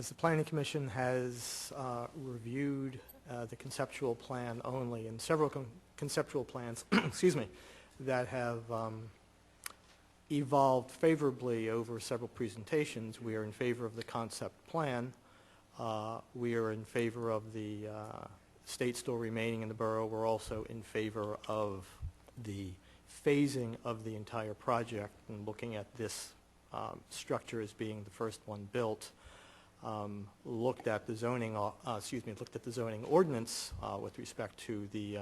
As the Planning Commission has reviewed the conceptual plan only, and several conceptual plans, excuse me, that have evolved favorably over several presentations, we are in favor of the concept plan. We are in favor of the state still remaining in the borough. We're also in favor of the phasing of the entire project and looking at this structure as being the first one built. Looked at the zoning, looked at the zoning ordinance with respect to the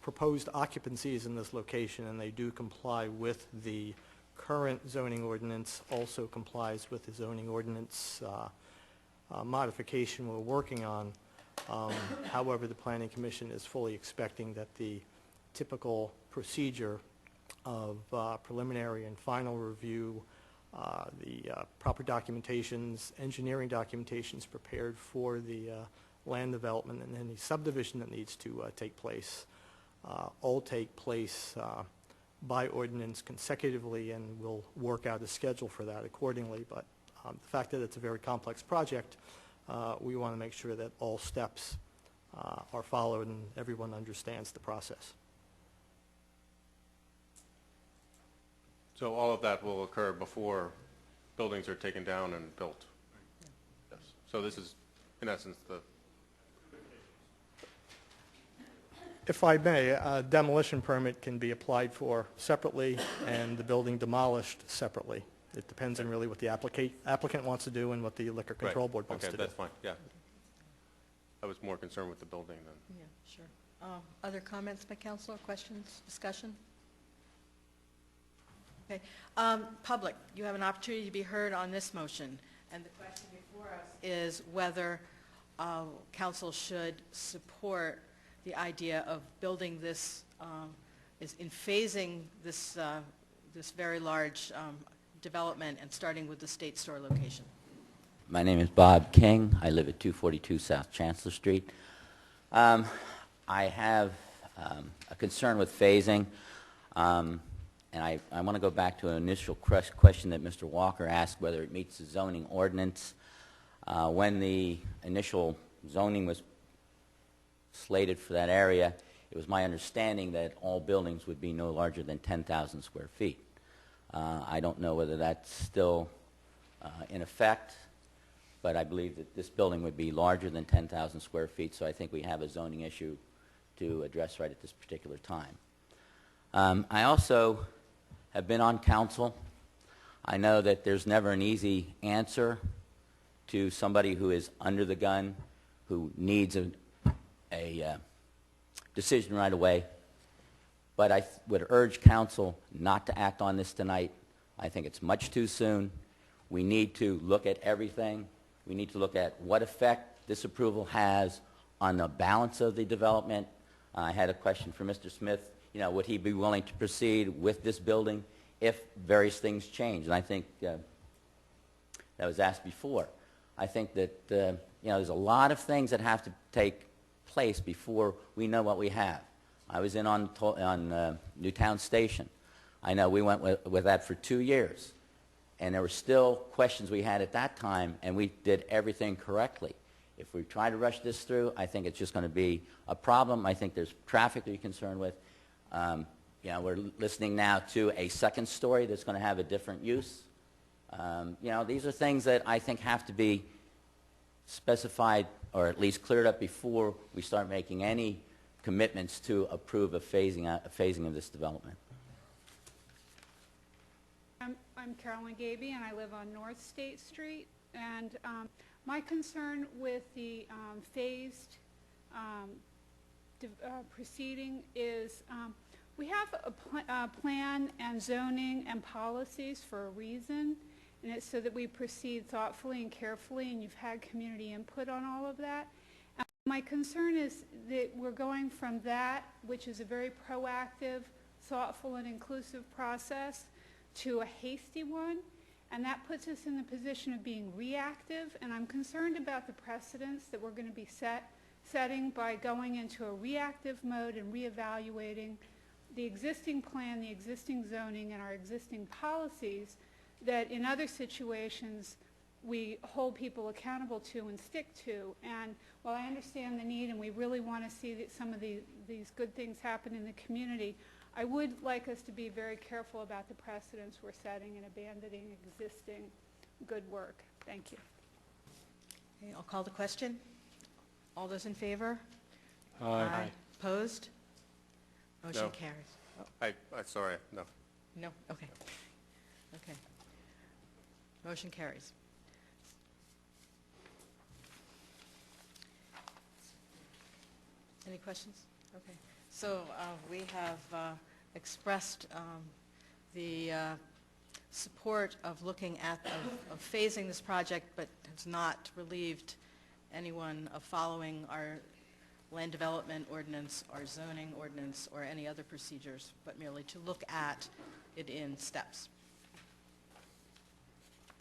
proposed occupancies in this location, and they do comply with the current zoning ordinance, also complies with the zoning ordinance modification we're working on. However, the Planning Commission is fully expecting that the typical procedure of preliminary and final review, the proper documentations, engineering documentations prepared for the land development and any subdivision that needs to take place, all take place by ordinance consecutively, and we'll work out a schedule for that accordingly. But the fact that it's a very complex project, we want to make sure that all steps are followed and everyone understands the process. So all of that will occur before buildings are taken down and built? Yes. So this is, in essence, the... If I may, a demolition permit can be applied for separately and the building demolished separately. It depends on really what the applicant wants to do and what the Liquor Control Board wants to do. Okay, that's fine, yeah. I was more concerned with the building than... Yeah, sure. Other comments by council, questions, discussion? Okay. Public, you have an opportunity to be heard on this motion. And the question before us is whether council should support the idea of building this, in phasing this, this very large development and starting with the State Store location. My name is Bob King. I live at 242 South Chancellor Street. I have a concern with phasing. And I want to go back to an initial question that Mr. Walker asked, whether it meets the zoning ordinance. When the initial zoning was slated for that area, it was my understanding that all buildings would be no larger than 10,000 square feet. I don't know whether that's still in effect, but I believe that this building would be larger than 10,000 square feet, so I think we have a zoning issue to address right at this particular time. I also have been on council. I know that there's never an easy answer to somebody who is under the gun, who needs a decision right away. But I would urge council not to act on this tonight. I think it's much too soon. We need to look at everything. We need to look at what effect this approval has on the balance of the development. I had a question for Mr. Smith. You know, would he be willing to proceed with this building if various things change? And I think that was asked before. I think that you know, there's a lot of things that have to take place before we know what we have. I was in on Newtown Station. I know we went with that for 2 years, and there were still questions we had at that time, and we did everything correctly. If we try to rush this through, I think it's just going to be a problem. I think there's traffic to be concerned with. You know, we're listening now to a second story that's going to have a different use. You know, these are things that I think have to be specified or at least cleared up before we start making any commitments to approve a phasing of this development. I'm Carolyn Gaby, and I live on North State Street. And my concern with the phased proceeding is we have a plan and zoning and policies for a reason, and it's so that we proceed thoughtfully and carefully, and you've had community input on all of that. My concern is that we're going from that, which is a very proactive, thoughtful, and inclusive process, to a hasty one, and that puts us in the position of being reactive, and I'm concerned about the precedents that we're going to be setting by going into a reactive mode and reevaluating the existing plan, the existing zoning, and our existing policies that in other situations we hold people accountable to and stick to. And while I understand the need and we really want to see that some of these good things happen in the community, I would like us to be very careful about the precedents we're setting and abandoning existing good work. Thank you. Okay, I'll call the question. All those in favor? Aye. Opposed? Motion No. carries. Sorry, no. No? Okay. Okay. Motion carries. Any questions? Okay. So we have expressed the support of looking at, of phasing this project, but has not relieved anyone of following our land development ordinance, our zoning ordinance, or any other procedures, but merely to look at it in steps.